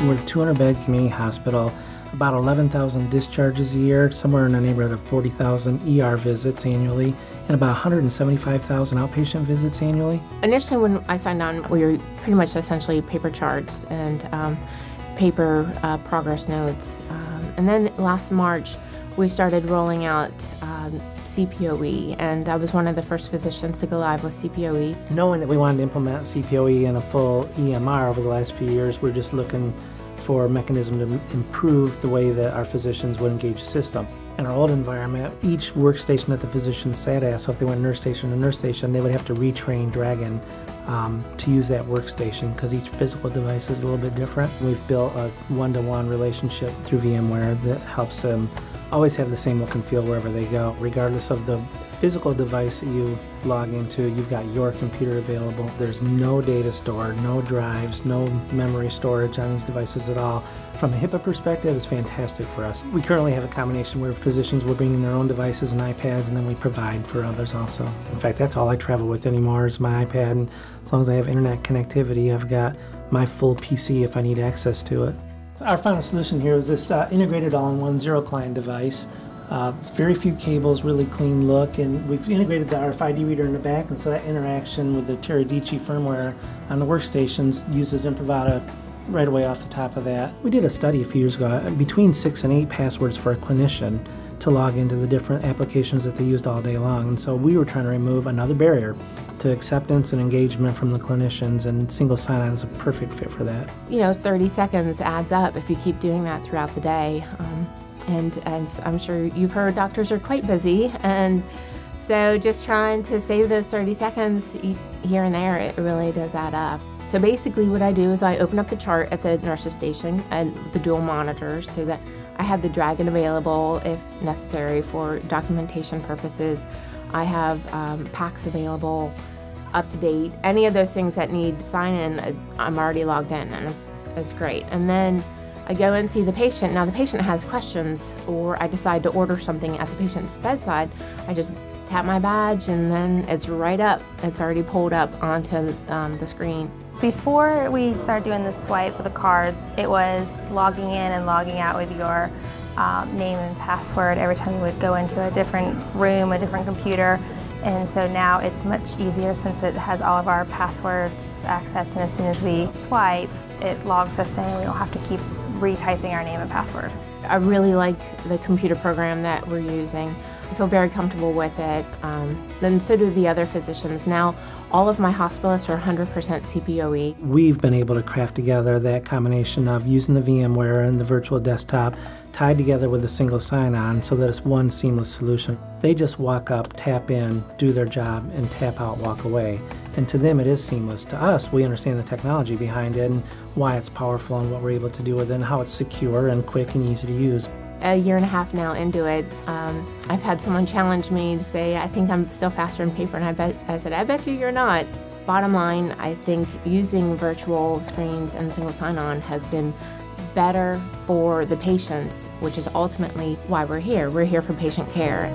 We're a 200-bed community hospital, about 11,000 discharges a year, somewhere in the neighborhood of 40,000 ER visits annually, and about 175,000 outpatient visits annually. Initially when I signed on, we were pretty much essentially paper charts and paper progress notes. And then last March, we started rolling out CPOE, and I was one of the first physicians to go live with CPOE. Knowing that we wanted to implement CPOE in a full EMR over the last few years, we're just looking for a mechanism to improve the way that our physicians would engage the system. In our old environment, each workstation that the physician sat at, so if they went nurse station to nurse station, they would have to retrain Dragon to use that workstation because each physical device is a little bit different. We've built a one-to-one relationship through VMware that helps them always have the same look and feel wherever they go. Regardless of the physical device that you log into, you've got your computer available. There's no data stored, no drives, no memory storage on these devices at all. From a HIPAA perspective, it's fantastic for us. We currently have a combination where physicians will bring in their own devices and iPads, and then we provide for others also. In fact, that's all I travel with anymore is my iPad, and as long as I have internet connectivity, I've got my full PC if I need access to it. Our final solution here is this integrated all-in-one zero-client device. Very few cables, really clean look, and we've integrated the RFID reader in the back, and so that interaction with the Teradici firmware on the workstations uses Imprivata right away off the top of that. We did a study a few years ago, between 6 and 8 passwords for a clinician to log into the different applications that they used all day long, and so we were trying to remove another barrier to acceptance and engagement from the clinicians, and single sign-on is a perfect fit for that. You know, 30 seconds adds up if you keep doing that throughout the day. And as I'm sure you've heard, doctors are quite busy, and so just trying to save those 30 seconds here and there, it really does add up. So basically what I do is I open up the chart at the nurse's station and the dual monitors so that I have the Dragon available if necessary for documentation purposes. I have packs available, up to date. Any of those things that need sign-in, I'm already logged in, and it's great. And then I go and see the patient. Now the patient has questions, or I decide to order something at the patient's bedside. I just tap my badge and then it's right up. It's already pulled up onto the screen. Before we started doing the swipe with the cards, it was logging in and logging out with your name and password every time you would go into a different room, a different computer. And so now it's much easier since it has all of our passwords accessed, and as soon as we swipe, it logs us in and we don't have to keep retyping our name and password. I really like the computer program that we're using. I feel very comfortable with it, and so do the other physicians. Now, all of my hospitalists are 100% CPOE. We've been able to craft together that combination of using the VMware and the virtual desktop tied together with a single sign-on so that it's one seamless solution. They just walk up, tap in, do their job, and tap out, walk away. And to them it is seamless. To us, we understand the technology behind it and why it's powerful and what we're able to do with it and how it's secure and quick and easy to use. A year and a half now into it, I've had someone challenge me to say, I think I'm still faster in paper, and I said, I bet you're not. Bottom line, I think using virtual screens and single sign-on has been better for the patients, which is ultimately why we're here. We're here for patient care.